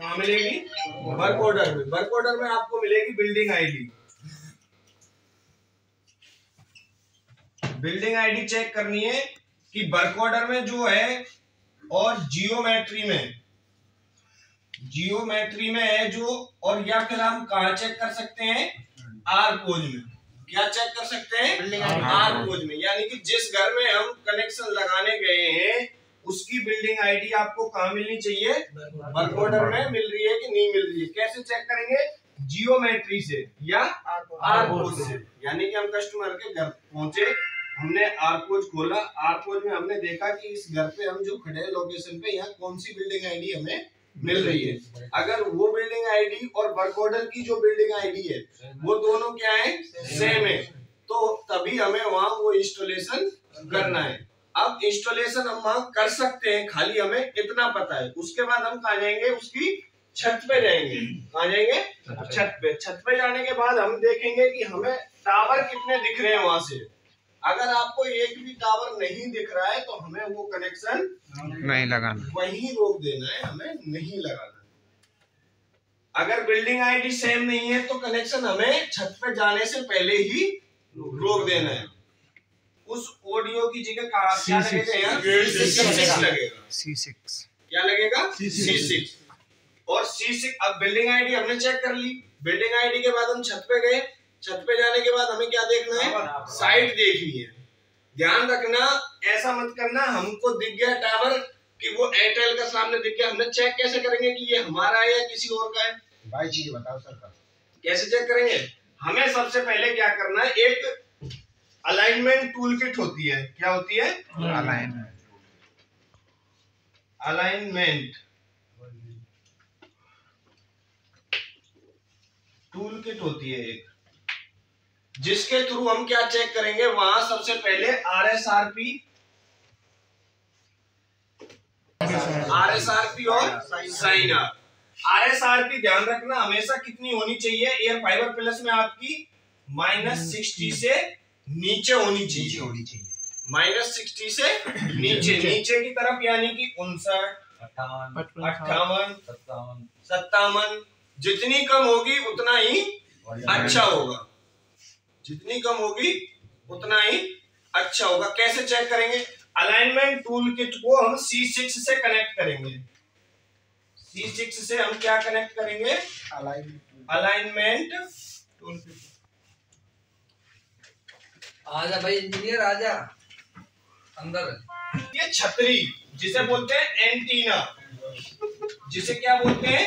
कहाँ मिलेगी? Work order में। वर्क ऑर्डर में आपको मिलेगी building ID. Building ID check करनी है कि वर्क ऑर्डर में जो है और जियोमेट्री में है जो, और या फिर हम कहा चेक कर सकते हैं? आर पोज में। क्या चेक कर सकते हैं? आर पोज में। यानी कि जिस घर में हम कनेक्शन लगाने गए हैं उसकी बिल्डिंग आईडी आपको कहाँ मिलनी चाहिए? वर्क ऑर्डर में मिल रही है कि नहीं मिल रही है। कैसे चेक करेंगे? जियोमेट्री से या आर पोज से। यानी कि हम कस्टमर के घर पहुंचे, हमने आर पोज खोला, आर पोज में हमने देखा कि इस घर पे हम जो खड़े हैं लोकेशन पे, यहाँ कौन सी बिल्डिंग आईडी हमें मिल रही है। अगर वो बिल्डिंग आईडी और वर्क ऑर्डर की जो बिल्डिंग आईडी है वो दोनों क्या है? सेम है, तो तभी हमें वहां वो इंस्टॉलेशन करना है। अब इंस्टॉलेशन हम वहां कर सकते हैं, खाली हमें इतना पता है। उसके बाद हम कहाँ जाएंगे? उसकी छत पे जाएंगे। कहाँ जाएंगे? छत पे। छत पे जाने के बाद हम देखेंगे कि हमें टावर कितने दिख रहे हैं वहां से। अगर आपको एक भी टावर नहीं दिख रहा है तो हमें वो कनेक्शन नहीं लगाना, वहीं रोक देना है, हमें नहीं लगाना। अगर बिल्डिंग आईडी सेम नहीं है तो कनेक्शन हमें छत पे जाने से पहले ही रोक देना है। उस ऑडियो की जगह क्या लगेगा? C6 लगेगा। C6 क्या लगेगा? C6। और C6। अब बिल्डिंग आईडी हमने चेक कर ली। बिल्डिंग आईडी के बाद हम छत पे गए। छत पे जाने के बाद हमें क्या देखना है? साइट देखनी है। ध्यान रखना, ऐसा मत करना हमको दिख गया टावर कि वो एयरटेल का सामने दिख गया, हमने चेक कैसे करेंगे कि ये हमारा है या किसी और का है? भाई चीज बताओ सर, कैसे चेक करेंगे? हमें सबसे पहले क्या करना है? एक अलाइनमेंट टूल किट होती है। क्या होती है? अलाइनमेंट टूल किट होती है एक, जिसके थ्रू हम क्या चेक करेंगे? वहां सबसे पहले RSRP और साइन आर। RSRP ध्यान रखना हमेशा कितनी होनी चाहिए? एयर फाइबर प्लस में आपकी -60 से नीचे होनी चाहिए। -60 से नीचे की तरफ, यानी कि 59, 58, 57। जितनी कम होगी उतना ही अच्छा होगा। जितनी कम होगी उतना ही अच्छा होगा। कैसे चेक करेंगे? अलाइनमेंट टूल किट को हम C6 से कनेक्ट करेंगे। C6 से हम क्या कनेक्ट करेंगे? Alignment tool kit. आजा भाई इंजीनियर, आजा अंदर। ये छतरी जिसे बोलते हैं एंटीना, जिसे क्या बोलते हैं?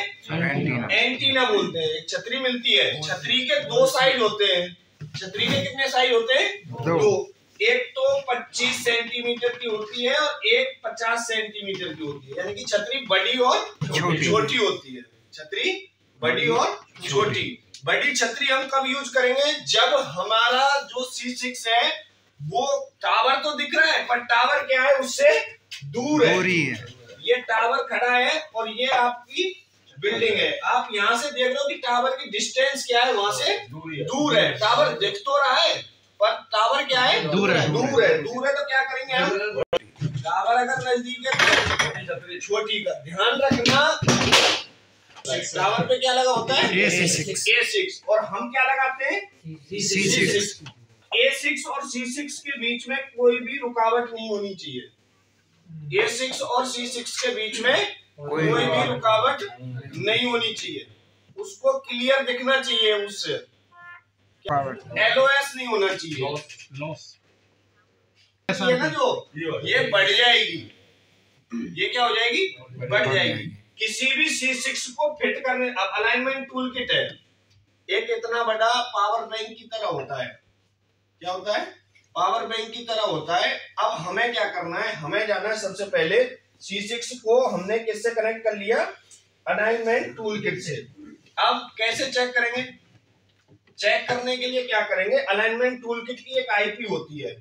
एंटीना बोलते हैं। एक छतरी मिलती है, छतरी के दो साइड होते हैं। छतरी के कितने साइड होते हैं? दो। एक तो 25 सेंटीमीटर की होती है और एक 50 सेंटीमीटर की होती है। यानी कि छतरी बड़ी और छोटी होती है। छतरी बड़ी और छोटी। बड़ी छतरी हम कब यूज करेंगे? जब हमारा जो C6 है वो टावर तो दिख रहा है पर टावर क्या है? उससे दूर है। ये टावर खड़ा है और ये आपकी बिल्डिंग है। आप यहाँ से देख रहे हो कि टावर की डिस्टेंस क्या है? वहां से दूर है। टावर दिख तो रहा है पर टावर क्या है? दूर है। तो क्या करेंगे हम? टावर अगर नजदीक है तो छोटी का ध्यान रखना। टावर पे क्या लगा होता है? A6। और हम क्या लगाते हैं? C6। A6 और C6 के बीच में कोई भी रुकावट नहीं होनी चाहिए। A6 और C6 के बीच में कोई भी रुकावट नहीं होनी चाहिए। उसको क्लियर दिखना चाहिए, उससे LOS नहीं होना चाहिए। ये ना जो ये बढ़ जाएगी, ये क्या हो जाएगी? बढ़ जाएगी। किसी भी C6 को फिट करने, अब अलाइनमेंट टूल किट है, एक इतना बड़ा पावर बैंक की तरह होता है। क्या होता है? पावर बैंक की तरह होता है। अब हमें क्या करना है? हमें जाना है सबसे पहले C6 को हमने किससे कनेक्ट कर लिया? अलाइनमेंट टूल किट से। अब कैसे चेक करेंगे? चेक करने के लिए क्या करेंगे? अलाइनमेंट टूल किट की एक IP होती है,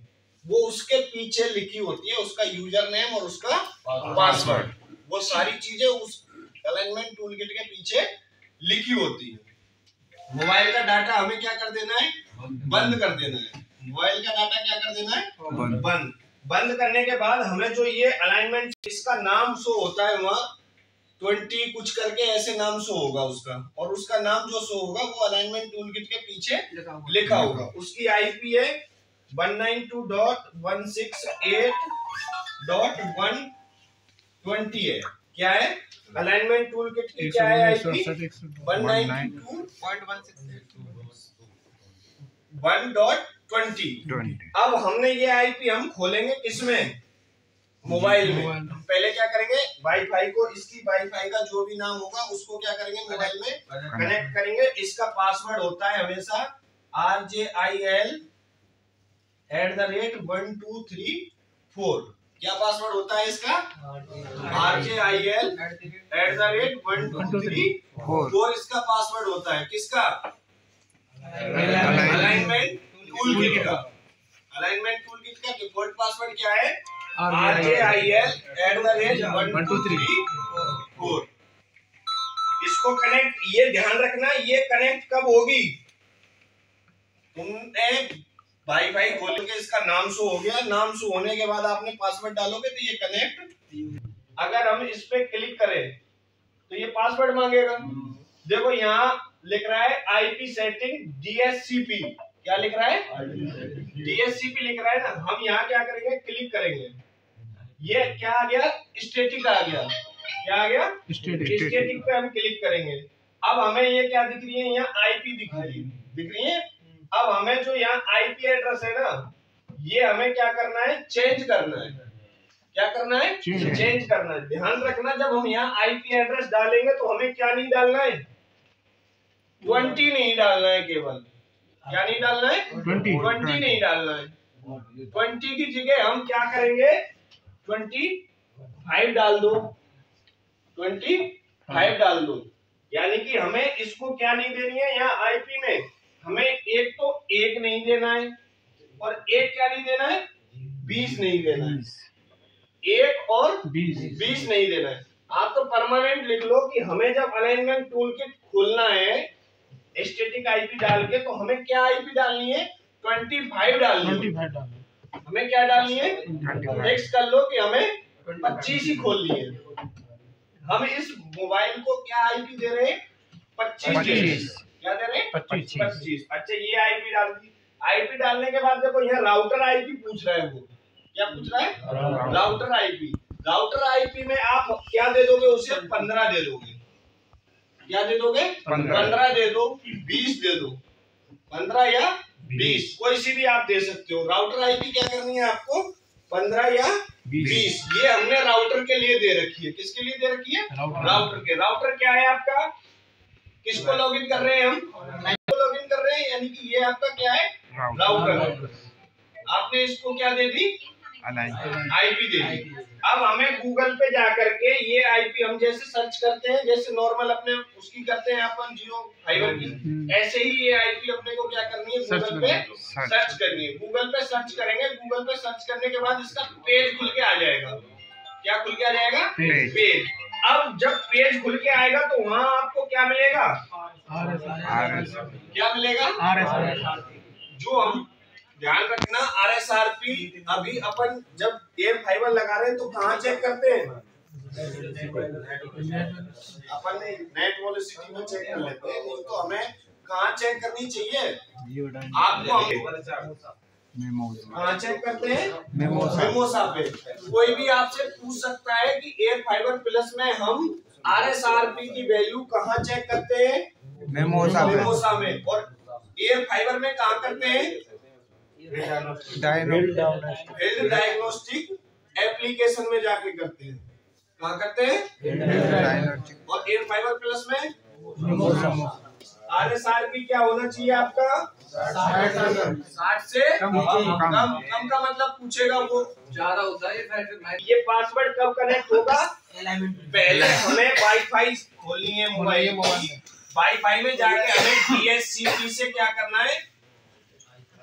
वो उसके पीछे लिखी होती है, उसका यूजर नेम और उसका पासवर्ड। वो सारी चीजें उस अलाइनमेंट टूल किट के पीछे लिखी होती है। मोबाइल का डाटा हमें क्या कर देना है? बंद कर देना है। मोबाइल का डाटा क्या कर देना है? बंद करने के बाद हमें जो ये अलाइनमेंट, इसका नाम शो होता है वहां, 20 कुछ करके ऐसे नाम शो होगा उसका, और उसका नाम जो शो होगा वो अलाइनमेंट टूल किट के पीछे लिखा होगा। उसकी आईपी है 192.168.120 है। क्या है अलाइनमेंट टूल किट की? क्या है आईपी? 192.1.20। अब हमने ये आईपी हम खोलेंगे किसमें? मोबाइल में। पहले क्या करेंगे, वाईफाई को, इसकी वाईफाई का जो भी नाम होगा उसको क्या करेंगे, मोबाइल में कनेक्ट करेंगे। इसका पासवर्ड होता है हमेशा RJIL@1234। क्या पासवर्ड होता है इसका? RJIL@1234 इसका पासवर्ड होता है। किसका? अलाइनमेंट टूल किट का। अलाइनमेंट टूल किट का डिफॉल्ट पासवर्ड क्या है? RJIL@1234। इसको कनेक्ट, ये ध्यान रखना, ये कनेक्ट कब होगी? तुमने वाईफाई खोल के इसका नाम शो हो गया, नाम शो होने के बाद आपने पासवर्ड डालोगे तो ये कनेक्ट। अगर हम इस पे क्लिक करें तो ये पासवर्ड मांगेगा। देखो यहाँ लिख रहा है आईपी सेटिंग DSCP। क्या लिख रहा है? DSCP लिख रहा है ना। हम यहाँ क्या करेंगे, क्लिक करेंगे, ये क्या आ गया? स्टैटिक आ गया। क्या आ गया? स्टैटिक पे हम क्लिक करेंगे। अब हमें ये क्या दिख रही है? यहाँ आईपी दिख रही है। अब हमें जो यहाँ आईपी एड्रेस है ना, ये हमें क्या करना है? चेंज करना है। क्या करना है? चेंज करना है। ध्यान रखना, जब हम यहाँ आईपी एड्रेस डालेंगे तो हमें क्या नहीं डालना है? 20 नहीं डालना है केवल। क्या नहीं डालना है? 20 नहीं डालना है। 20 की जगह हम क्या करेंगे? 25 डाल दो। 25 डाल दो। यानी कि हमें इसको क्या नहीं देनी है? यहाँ आईपी में हमें एक तो 1 नहीं देना है, और एक क्या नहीं देना है? 20 नहीं देना है। 1 और 20 नहीं देना है। आप तो परमानेंट लिख लो कि हमें जब अलाइनमेंट टूल किट खोलना है स्टैटिक आईपी डाल के, तो हमें क्या आईपी डालनी है? 25 डालनी है। हमें क्या डालनी है? नेक्स्ट कर लो कि हमें 25 ही खोलनी है। हम इस मोबाइल को क्या आईपी दे रहे हैं? 25। क्या दे रहे हैं? 25। अच्छा, ये आईपी डाल दी। आईपी डालने के बाद देखो यहाँ राउटर आईपी पूछ रहा है। वो क्या पूछ रहा है? Router IP. राउटर आईपी में आप क्या दे दोगे उसे? 15 दे दोगे। क्या दे दोगे? 15 दे दो, 20 दे दो। 15 या 20 कोई सी भी आप दे सकते हो। राउटर आईपी क्या करनी है आपको? 15 या 20। ये हमने राउटर के लिए दे रखी है। किसके लिए दे रखी है? राउटर के। राउटर क्या है आपका? किसको लॉगिन कर रहे हैं हम? को लॉगिन कर रहे हैं, यानी कि ये आपका क्या है? राउटर। आपने इसको क्या दे दी? आईपी दे दी। अब हमें गूगल पे जाकर के ये आईपी हम जैसे सर्च करते हैं, जैसे नॉर्मल अपने उसकी करते हैं अपन जियो फाइबर की, ऐसे ही ये आईपी अपने को क्या करनी है? गूगल पे सर्च करनी है। गूगल पे सर्च करेंगे। गूगल पे सर्च करने के बाद इसका पेज खुल के आ जाएगा। क्या खुल के आ जाएगा? पेज। अब जब पेज खुल के आएगा तो वहाँ आपको क्या मिलेगा? क्या मिलेगा? जो हम ध्यान रखना, RSRP अभी अपन जब एयर फाइबर लगा रहे हैं तो कहाँ चेक करते हैं? अपन ने नेट वेलोसिटी में चेक कर लेते हैं, नहीं तो हमें कहाँ चेक करनी चाहिए? आपको कहाँ चेक करते हैं? मेमोसा पे। कोई भी आपसे पूछ सकता है कि एयर फाइबर प्लस में हम RSRP की वैल्यू कहाँ चेक करते हैं? मेमोसा में। और एयर फाइबर में कहाँ करते हैं? फील्ड डायग्नोस्टिक एप्लीकेशन में जाके करते हैं। कहाँ करते हैं? और एयर फाइबर प्लस में RSRP क्या होना चाहिए आपका? 60 से कम का मतलब पूछेगा वो, ज्यादा होता है। ये पासवर्ड कब कनेक्ट होगा? पहले हमें वाईफाई खोलनी है मोबाइल। वाईफाई में जाके हमें DSCP से क्या करना है?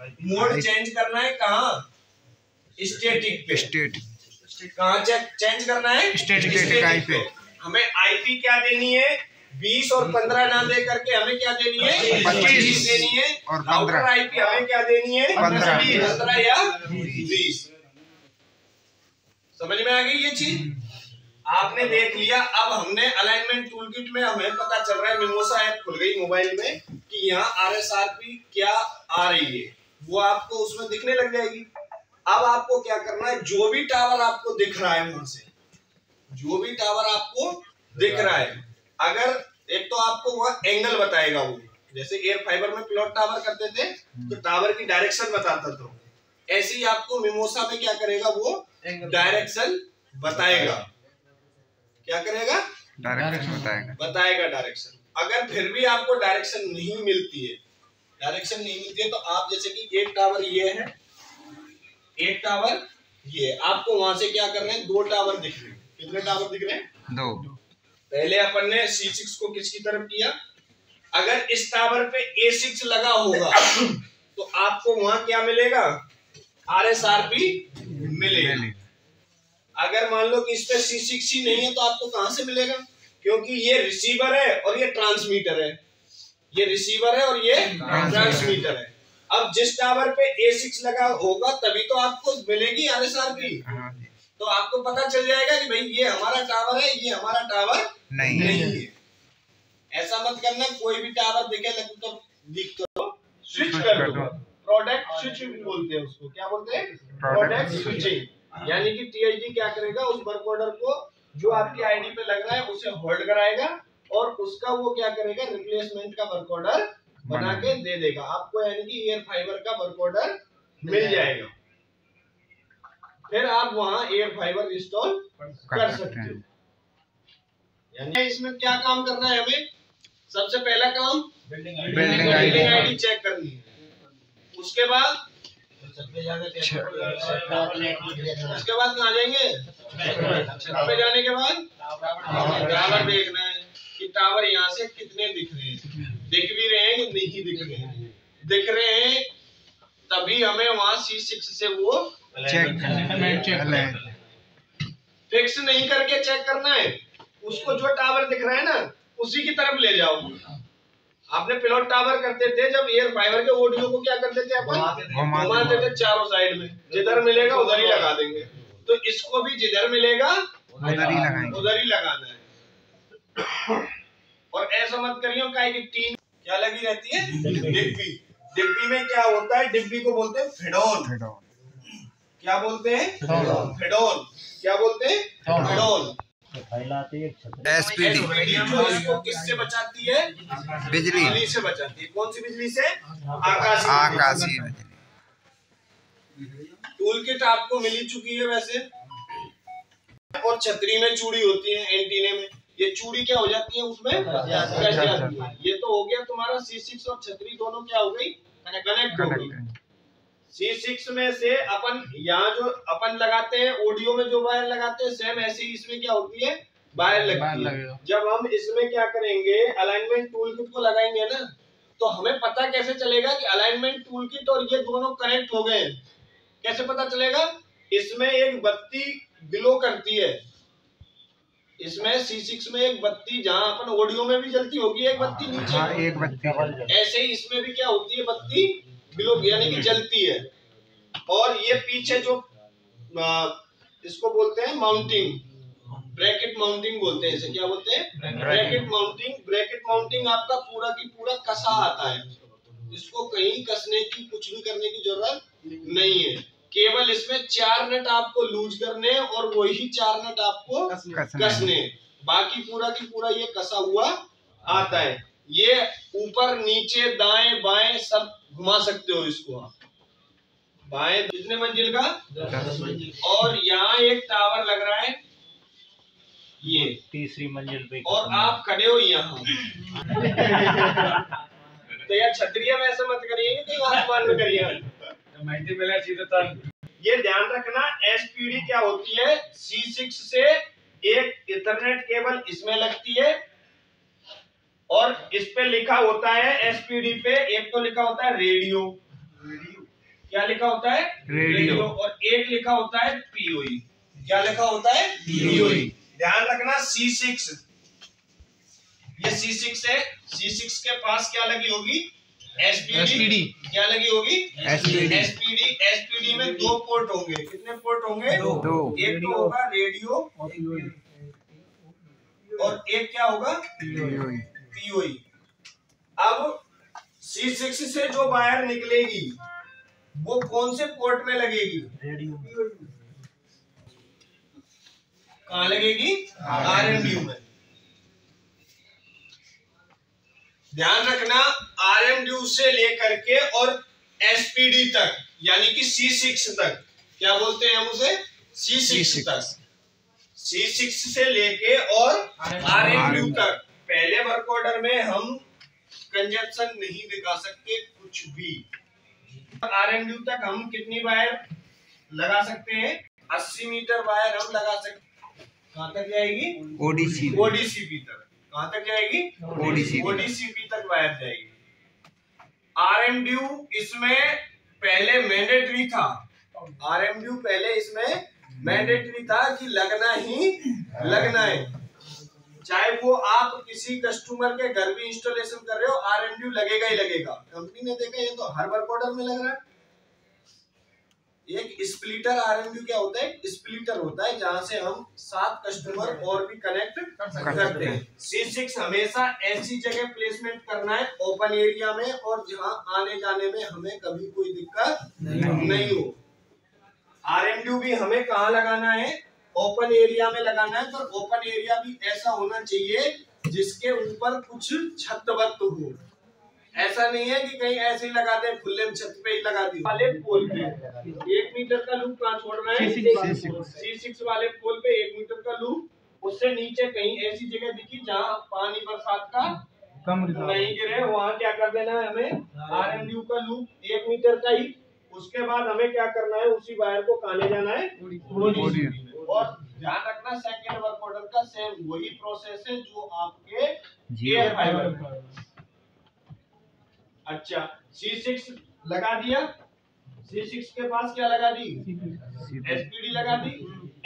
मोड चेंज करना है। कहाँ? स्टैटिक पे। कहाँ चेंज करना है? स्टैटिक पे। हमें आईपी क्या देनी है? 20 और 15 ना दे करके हमें क्या देनी है? 25 देनी है। और राउटर आईपी हमें क्या देनी है? 15 या 20। समझ में आ गई ये चीज? आपने देख लिया। अब हमने अलाइनमेंट टूल किट में हमें पता चल रहा है, मिमोसा ऐप खुल गई मोबाइल में कि यहाँ RSRP क्या आ रही है, वो आपको उसमें दिखने लग जाएगी। अब आपको क्या करना है, जो भी टावर आपको दिख रहा है वहां से, जो भी टावर आपको दिख रहा है, अगर एक तो आपको वह एंगल बताएगा, वो जैसे एयर फाइबर में प्लॉट टावर करते थे तो टावर की डायरेक्शन बताता था, ऐसे ही आपको मिमोसा में क्या करेगा, वो डायरेक्शन बताएगा। क्या करेगा? डायरेक्शन बताएगा डायरेक्शन। अगर फिर भी आपको डायरेक्शन नहीं मिलती है, तो आप जैसे कि एक टावर ये है, एक टावर ये, आपको वहां से क्या कर रहे हैं, 2 टावर दिख रहे हैं। कितने टावर दिख रहे हैं? 2। पहले अपन ने C6 को किसकी तरफ किया? अगर इस टावर पे A6 लगा होगा तो आपको वहां क्या मिलेगा? RSRP मिलेगा। अगर मान लो कि इस पे C6 ही नहीं है तो आपको कहां से मिलेगा? क्योंकि ये रिसीवर है और ये ट्रांसमीटर है, ये रिसीवर है और ये ट्रांसमीटर है। अब जिस टावर पे A6 लगा होगा तभी तो आपको मिलेगी RSRP। तो आपको पता चल जाएगा कि भाई ये हमारा टावर है, ये हमारा टावर नहीं है। ऐसा मत करना कोई भी टावर दिखे तो स्विच कर दो। प्रोडक्ट स्विचिंग बोलते हैं उसको। क्या बोलते हैं? Product switching. यानी कि TIG क्या करेगा, उस वर्क ऑर्डर को जो आपकी आईडी पे लग रहा है उसे होल्ड कराएगा और उसका वो क्या करेगा, रिप्लेसमेंट का वर्क ऑर्डर बना के दे देगा आपको। यानी कि एयर फाइबर का वर्क ऑर्डर मिल जाएगा, फिर आप वहां एयर फाइबर इंस्टॉल कर सकते हो। यानी इसमें क्या काम करना है हमें? सबसे पहला काम बिल्डिंग आईडी चेक करनी है। उसके बाद कहाँ जाएंगे? छत पे जाने के बाद टावर देखना है कि टावर यहाँ से कितने दिख रहे हैं, दिख भी रहे हैं कि नहीं दिख रहे हैं। दिख रहे हैं तभी हमें वहां C6 से वो चेक फिक्स नहीं करके चेक करना है। उसको जो टावर दिख रहा है ना उसी की तरफ ले जाओ। आपने पिलॉट टावर करते थे जब एयर फाइबर के ऑडियो को क्या करते थे, अपन घुमाते थे चारों साइड में, जिधर मिलेगा उधर ही लगा देंगे। तो इसको भी जिधर मिलेगा उधर ही लगाना है। और ऐसा मत करियो काहे कि टीम क्या लगी रहती है, डिब्बी। डिब्बी में क्या होता है, डिब्बी को बोलते हैं फेडोन। क्या बोलते हैं? फेडोन। क्या बोलते हैं? फेडोन। SPD इसको किससे बचाती है? बिजली से बचाती है। कौन सी बिजली से? आकाशीय बिजली। टूल किट आपको मिल चुकी है वैसे। और छतरी में चूड़ी होती है, एंटीने में ये चूड़ी क्या हो जाती है, उसमें कस जाती है। ये तो हो गया तुम्हारा C6 और छतरी दोनों क्या हो गई, कनेक्ट हो गई। C6 में से अपन यहाँ जो अपन लगाते हैं ऑडियो में जो वायर लगाते हैं, सेम ऐसे ही इसमें क्या होती है, वायर लगती है। जब हम इसमें क्या करेंगे, अलाइनमेंट टूल किट को लगाएंगे ना, तो हमें पता कैसे चलेगा कि अलाइनमेंट टूल किट और ये दोनों कनेक्ट हो गए? कैसे पता चलेगा? इसमें एक बत्ती ग्लो करती है, इसमें C6 में एक बत्ती, जहां अपन ऑडियो में भी जलती होगी एक बत्ती नीचे, एक बत्ती, ऐसे ही इसमें भी क्या होती है, बत्ती ग्लो यानी कि जलती है। और ये पीछे जो इसको बोलते हैं माउंटिंग, ब्रैकेट माउंटिंग बोलते हैं इसे। क्या बोलते हैं? Bracket mounting. ब्रैकेट माउंटिंग आपका पूरा की पूरा कसा आता है, इसको कहीं कसने की, कुछ भी करने की जरूरत नहीं है। केवल इसमें 4 नट आपको लूज करने और वही 4 नट आपको कसने, बाकी पूरा की पूरा ये कसा हुआ आता है। ये ऊपर नीचे दाएं बाएं सब घुमा सकते हो इसको आप। बाएं कितने मंजिल का? 10 मंजिल। और यहाँ एक टावर लग रहा है, ये 3री मंजिल पे, और आप खड़े हो यहाँ। तो यार छतरिया में ऐसा मत करिए कि कहीं आसमान में करिए। ये ध्यान रखना, SPD क्या होती है, C6 से एक इथरनेट केबल इसमें लगती है और इस पे लिखा होता है SPD पे, एक तो लिखा होता है रेडियो। क्या लिखा होता है? रेडियो। और एक लिखा होता है POE। क्या लिखा होता है? POE। ध्यान रखना C6, ये C6 है, C6 के पास क्या लगी होगी, SPD। क्या लगी होगी? SPD में 2 पोर्ट होंगे। कितने पोर्ट होंगे? 2। एक तो होगा रेडियो और एक क्या होगा पीओई। अब C6 से जो वायर निकलेगी वो कौन से पोर्ट में लगेगी? कहाँ लगेगी? RMDU में। ध्यान रखना, RMDU से लेकर के और SPD तक, यानी कि C6 तक, क्या बोलते हैं हम उसे? C6 तक। C6 से लेके और RMDU तक पहले वर्क ऑर्डर में हम कंजप्शन नहीं दिखा सकते कुछ भी। RMDU तक हम कितनी वायर लगा सकते हैं? 80 मीटर वायर हम लगा सकते। कहाँ तक जाएगी? ODCP तक। कहाँ तक जाएगी? ODCP तक वायर जाएगी। RMDU इसमें पहले मैंडेटरी था। RMDU पहले इसमें मैंडेटरी था कि लगना ही लगना है। चाहे वो आप किसी कस्टमर के घर भी इंस्टॉलेशन कर रहे हो, RMDU लगेगा ही लगेगा। कंपनी ने देखा ये तो हर वर्क ऑर्डर में लग रहा है। एक स्प्लिटर RMDU क्या होता है? स्प्लिटर होता है जहां से हम 7 कस्टमर और भी कनेक्ट करते हैं। C6 हमेशा ऐसी जगह प्लेसमेंट करना है ओपन एरिया में, और जहां आने जाने में हमें कभी कोई दिक्कत नहीं हो। RMDU भी हमें कहाँ लगाना है? ओपन एरिया में लगाना है, पर ओपन एरिया भी ऐसा होना चाहिए जिसके ऊपर कुछ छत वत हो। ऐसा नहीं है कि कहीं ऐसे ही लगा दे, खुले में छत पे ही लगा दी। वाले पोल पे 1 मीटर का लूप कहाँ छोड़ना है? C6 वाले पोल पे 1 मीटर का लूप। उससे नीचे कहीं ऐसी जगह दिखी जहाँ पानी बरसात का कम नहीं गिरे, वहाँ क्या कर देना है हमें? RMDU का लूप 1 मीटर का ही। उसके बाद हमें क्या करना है? उसी वायर को कहाँ ले जाना है? और ध्यान रखना, सेकेंड वर्क ऑर्डर का सेम वही प्रोसेस है जो आपके एयर फाइबर। अच्छा, C6 लगा दिया। C6 के पास क्या लगा दी? SPD लगा दी।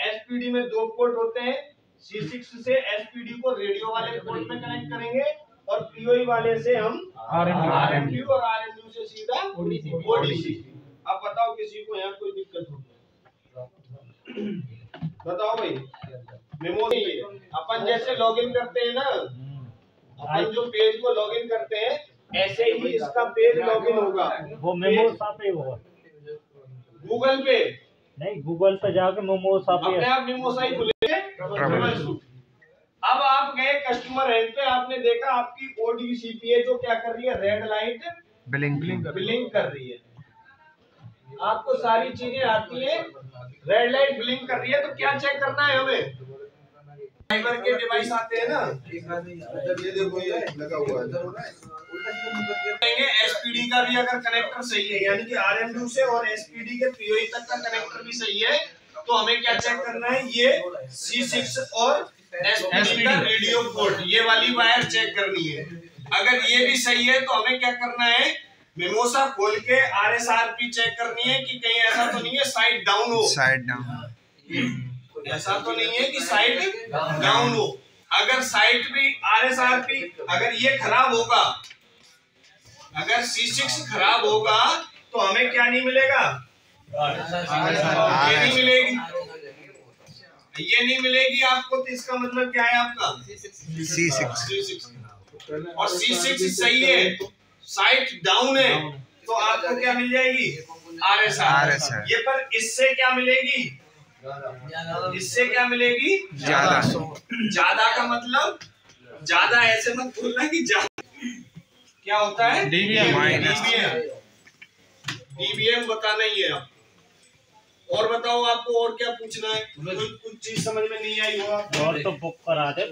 SPD में 2 पोर्ट होते हैं। C6 से SPD को रेडियो वाले पोर्ट में कनेक्ट करेंगे, और POE वाले से हम RMDU, और RMDU से सीधा ODCP। अब बताओ किसी को यहाँ कोई दिक्कत हो? बताओ भाई। मेमो नहीं है। अपन जैसे लॉगिन करते हैं ना, अपन जो पेज को लॉगिन करते हैं ऐसे ही इसका पेज लॉगिन होगा। वो मेमोसा पे होगा, गूगल पे नहीं, गूगल पे जाके मेमोसा पे अपने आप मेमोसा ही खुलेंगे। अब आप गए कस्टमर हेल्प पे, आपने देखा आपकी ODCP है जो क्या कर रही है? रेड लाइट ब्लिंक कर रही है। आपको सारी चीजें आती है, रेड लाइट ब्लिंक कर रही है, तो क्या चेक करना है हमें? फाइबर के डिवाइस आते हैं ना, ये देखो ये लगा हुआ है। SPD का भी अगर कनेक्टर सही है, यानी कि RMDU से और SPD के POE तक का कनेक्टर भी सही है, तो हमें क्या चेक करना है? ये C6 और SPD का रेडियो पोर्ट, ये वाली वायर चेक करनी है। अगर ये भी सही है तो हमें क्या करना है? मेमोसा खोल के RSRP चेक करनी है कि कहीं ऐसा तो नहीं है साइड डाउन हो। ऐसा तो नहीं है कि साइड डाउन हो। अगर साइड भी RSRP अगर ये खराब होगा, अगर C6 खराब होगा तो हमें क्या नहीं मिलेगा? ये नहीं मिलेगी, ये नहीं मिलेगी आपको। तो इसका मतलब क्या है आपका? C6। और C6 सही है, साइट डाउन है, तो आपको क्या मिल जाएगी? RSR। ये पर इससे क्या मिलेगी? इससे क्या मिलेगी? ज्यादा का मतलब ज्यादा ऐसे मत बोलना कि ज्यादा क्या होता है? DBM बताना ही है आपको। और बताओ आपको और क्या पूछना है? कुछ चीज समझ में नहीं आई हो? और तो बुक करा दे।